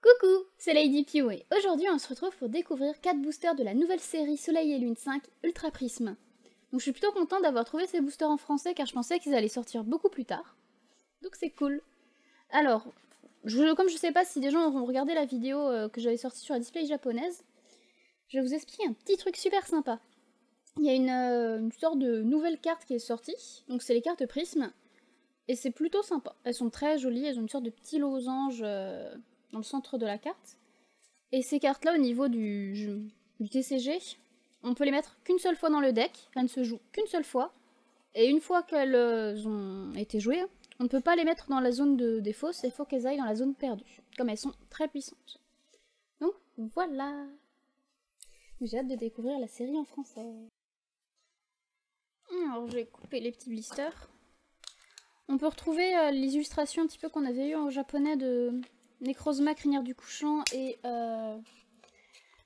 Coucou, c'est Lady Pew et aujourd'hui on se retrouve pour découvrir 4 boosters de la nouvelle série Soleil et Lune 5 Ultra Prisme. Donc je suis plutôt contente d'avoir trouvé ces boosters en français car je pensais qu'ils allaient sortir beaucoup plus tard. Donc c'est cool. Alors, comme je sais pas si des gens auront regardé la vidéo que j'avais sortie sur la display japonaise, je vais vous expliquer un petit truc super sympa. Il y a une sorte de nouvelle carte qui est sortie, donc c'est les cartes Prisme, et c'est plutôt sympa. Elles sont très jolies, elles ont une sorte de petit losange dans le centre de la carte. Et ces cartes-là, au niveau du TCG, on peut les mettre qu'une seule fois dans le deck, elles ne se jouent qu'une seule fois, et une fois qu'elles ont été jouées, on ne peut pas les mettre dans la zone des fosses, il faut qu'elles aillent dans la zone perdue, comme elles sont très puissantes. Donc voilà. J'ai hâte de découvrir la série en français. Alors je vais couper les petits blisters. On peut retrouver les illustrations un petit peu qu'on avait eues en japonais de Necrozma, crinière du couchant et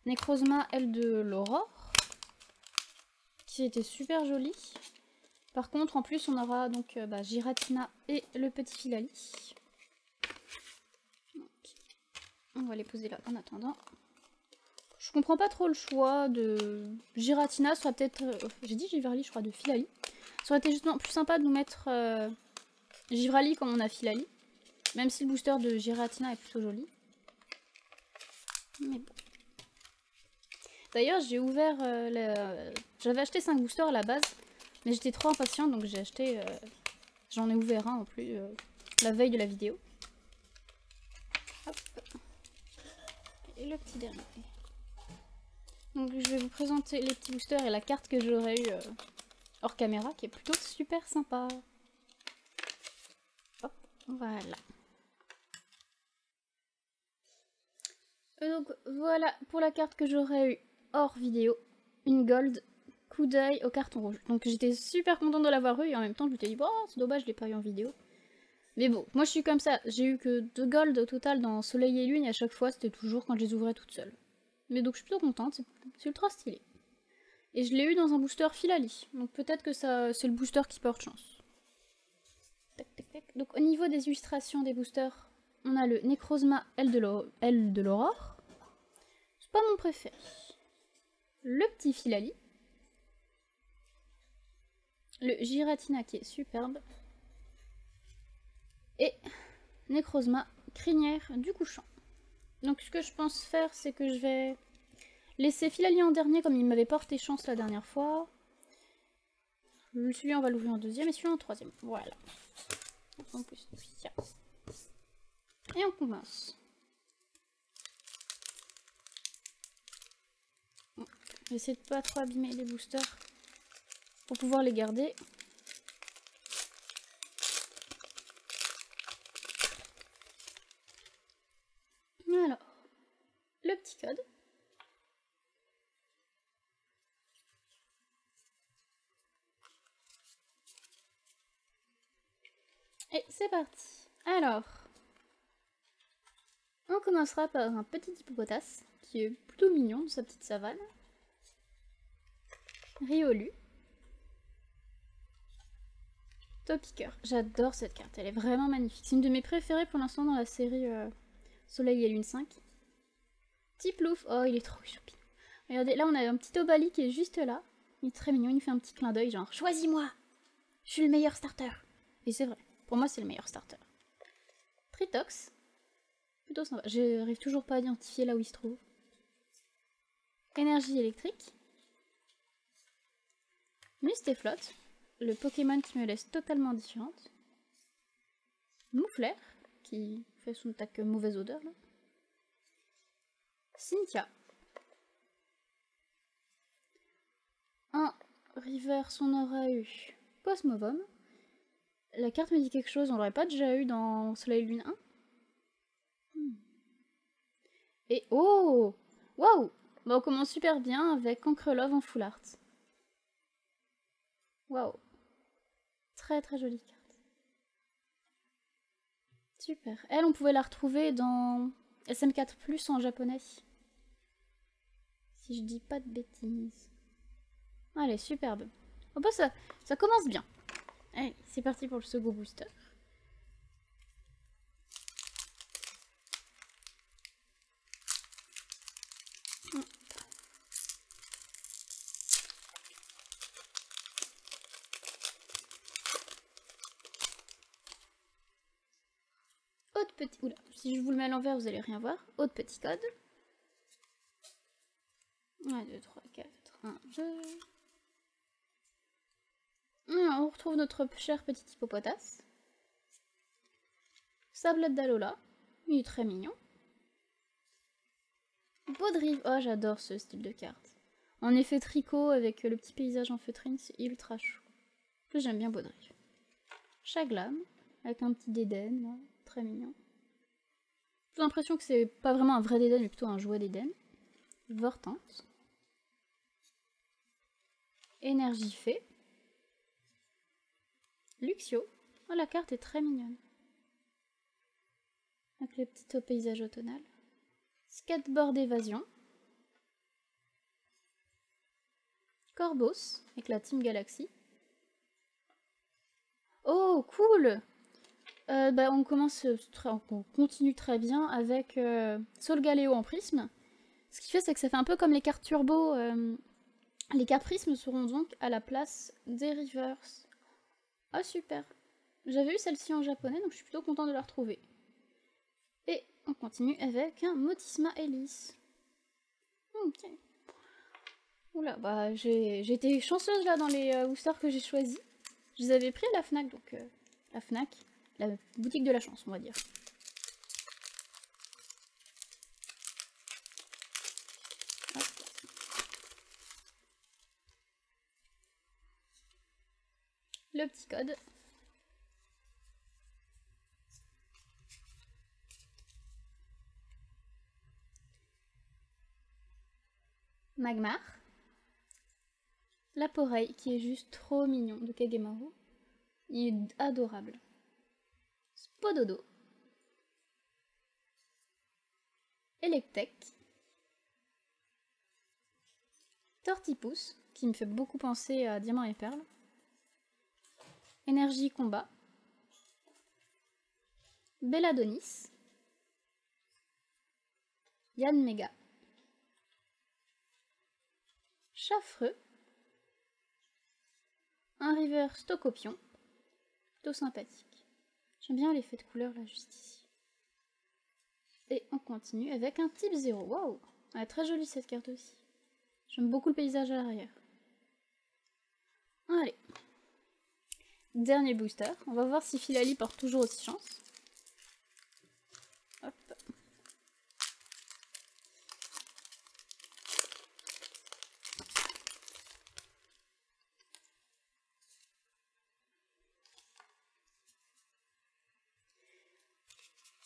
Necrozma, aile de l'aurore, qui était super jolie. Par contre, en plus, on aura donc Giratina et le petit Filali. Donc, on va les poser là en attendant. Je comprends pas trop le choix de Giratina, soit peut-être... j'ai dit Givrali, je crois, de Filali. Ça aurait été justement plus sympa de nous mettre Givrali comme on a Filali. Même si le booster de Giratina est plutôt joli. Mais bon. D'ailleurs, j'ai ouvert... j'avais acheté 5 boosters à la base. Mais j'étais trop impatiente, donc j'ai acheté... j'en ai ouvert un en plus la veille de la vidéo. Hop. Et le petit dernier. Donc je vais vous présenter les petits boosters et la carte que j'aurais eu hors caméra, qui est plutôt super sympa. Hop, voilà. Donc voilà pour la carte que j'aurais eu hors vidéo. Une gold, coup d'œil au carton rouge. Donc j'étais super contente de l'avoir eu et en même temps je me suis dit, bon c'est dommage je l'ai pas eu en vidéo. Mais bon, moi je suis comme ça, j'ai eu que 2 gold au total dans Soleil et Lune et à chaque fois c'était toujours quand je les ouvrais toutes seules. Mais donc je suis plutôt contente, c'est ultra stylé. Et je l'ai eu dans un booster Filali, donc peut-être que c'est le booster qui porte chance. Tac, tac, tac. Donc au niveau des illustrations des boosters, on a le Necrozma, aile de l'aurore. C'est pas mon préféré. Le petit Filali. Le Giratina qui est superbe. Et Necrozma, crinière du couchant. Donc ce que je pense faire, c'est que je vais laisser Filali en dernier comme il m'avait porté chance la dernière fois. Celui-là on va l'ouvrir en deuxième et celui-là en troisième. Voilà. En plus, et on commence. Bon, j'essaie de pas trop abîmer les boosters pour pouvoir les garder. Alors, le petit code. Et c'est parti. Alors, on commencera par un petit hippopotame qui est plutôt mignon de sa petite savane. Riolu. Topiqueur. J'adore cette carte, elle est vraiment magnifique. C'est une de mes préférées pour l'instant dans la série Soleil et Lune 5. Petit Plouf. Oh, il est trop choupi. Regardez, là on a un petit Obali qui est juste là. Il est très mignon, il nous fait un petit clin d'œil genre « Choisis-moi, je suis le meilleur starter !» Et c'est vrai, pour moi c'est le meilleur starter. Tritox. Plutôt sympa. J'arrive toujours pas à identifier là où il se trouve. Énergie électrique. Mustéflotte. Le Pokémon qui me laisse totalement différente. Mouflair, qui fait son attaque mauvaise odeur là. Cynthia. En reverse, on aura eu Cosmovum. La carte me dit quelque chose, on l'aurait pas déjà eu dans Soleil Lune 1. Et oh, waouh, bah on commence super bien avec Ancrelove en full art. Waouh, très très jolie carte. Super. Elle, on pouvait la retrouver dans SM4+ en japonais. Si je dis pas de bêtises. Ah, elle est superbe. Oh bah ça commence bien. Allez, c'est parti pour le second booster. petit... Oula, si je vous le mets à l'envers, vous allez rien voir. Autre petit code. 1, 2, 3, 4, 1, 2... On retrouve notre cher petit hippopotas. Sablette d'Alola. Il est très mignon. Baudrive. Oh, j'adore ce style de carte. En effet tricot avec le petit paysage en feutrine, c'est ultra chou. En plus, j'aime bien Baudrive. Chaglam, avec un petit Dédenne, là, très mignon. J'ai l'impression que c'est pas vraiment un vrai Dédenne, mais plutôt un jouet Dédenne. Vortante. Énergifée. Luxio. Oh, la carte est très mignonne. Avec le petit paysage automnal. Skateboard évasion. Corbos, avec la Team Galaxy. Oh, cool! On continue très bien avec Solgaleo en prisme. Ce qui fait, c'est que ça fait un peu comme les cartes turbo. Les cartes prisme seront donc à la place des reverse. Ah, super! J'avais eu celle-ci en japonais, donc je suis plutôt contente de la retrouver. Et on continue avec un Motisma Hélice. Ok. Oula, bah j'ai été chanceuse là dans les boosters que j'ai choisis. Je les avais pris à la FNAC, donc la FNAC, la boutique de la chance, on va dire. Hop. Le petit code. Magmar. Laporeille qui est juste trop mignon de Kagemaru. Il est adorable. Spododo. Electek. Tortipousse, qui me fait beaucoup penser à Diamant et Perle. Énergie combat. Belladonis. Yann Mega. Chaffreux. Un river Stocopion. Plutôt sympathique. J'aime bien l'effet de couleur là, juste ici. Et on continue avec un type 0. Waouh! Elle est très jolie cette carte aussi. J'aime beaucoup le paysage à l'arrière. Allez. Dernier booster. On va voir si Philali porte toujours aussi chance. Hop.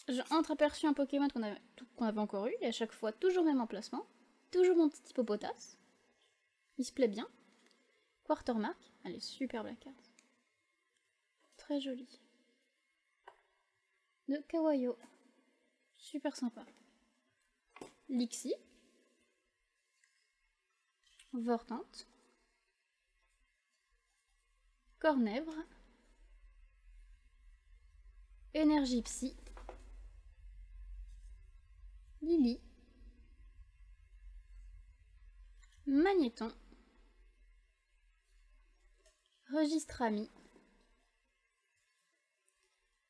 J'ai entreaperçu un Pokémon qu'on avait encore eu, et à chaque fois toujours même emplacement. Toujours mon petit hippopotas. Il se plaît bien. Quartermark. Elle est superbe la carte. Très jolie. De Kawayo. Super sympa. Lixie. Vortante. Cornèvre. Énergie Psy. Lily. Magnéton. Registrami.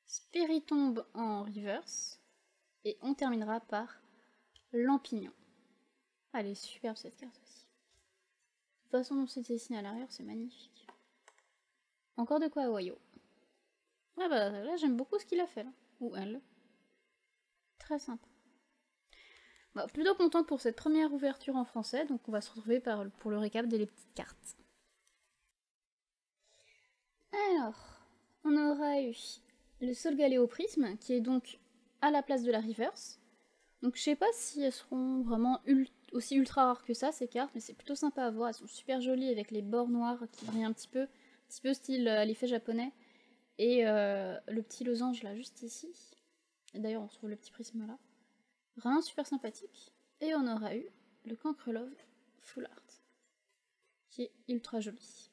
Spiritombe en reverse. Et on terminera par Lampignon. Elle est superbe cette carte aussi. De toute façon dont c'est dessiné à l'arrière, c'est magnifique. Encore de quoi Wayo. Ah bah là j'aime beaucoup ce qu'il a fait là. Ou elle. Très sympa. Bah, plutôt contente pour cette première ouverture en français, donc on va se retrouver pour le récap des petites cartes. Alors, on aura eu le Solgaleo Prisme, qui est donc à la place de la Reverse. Donc je sais pas si elles seront vraiment aussi ultra rares que ça, ces cartes, mais c'est plutôt sympa à voir, elles sont super jolies avec les bords noirs qui brillent un petit peu style l'effet japonais, et le petit losange là, juste ici. Et d'ailleurs on retrouve le petit prisme là. Vraiment super sympathique. Et on aura eu le Cancrelove Full Art, qui est ultra joli.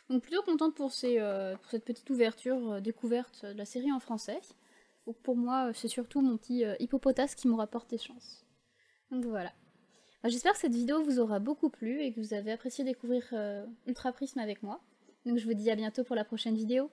Donc plutôt contente pour cette petite ouverture, découverte de la série en français. Donc pour moi, c'est surtout mon petit hippopotas qui m'aura porté chance. Donc voilà. J'espère que cette vidéo vous aura beaucoup plu et que vous avez apprécié découvrir Ultra Prisme avec moi. Donc je vous dis à bientôt pour la prochaine vidéo.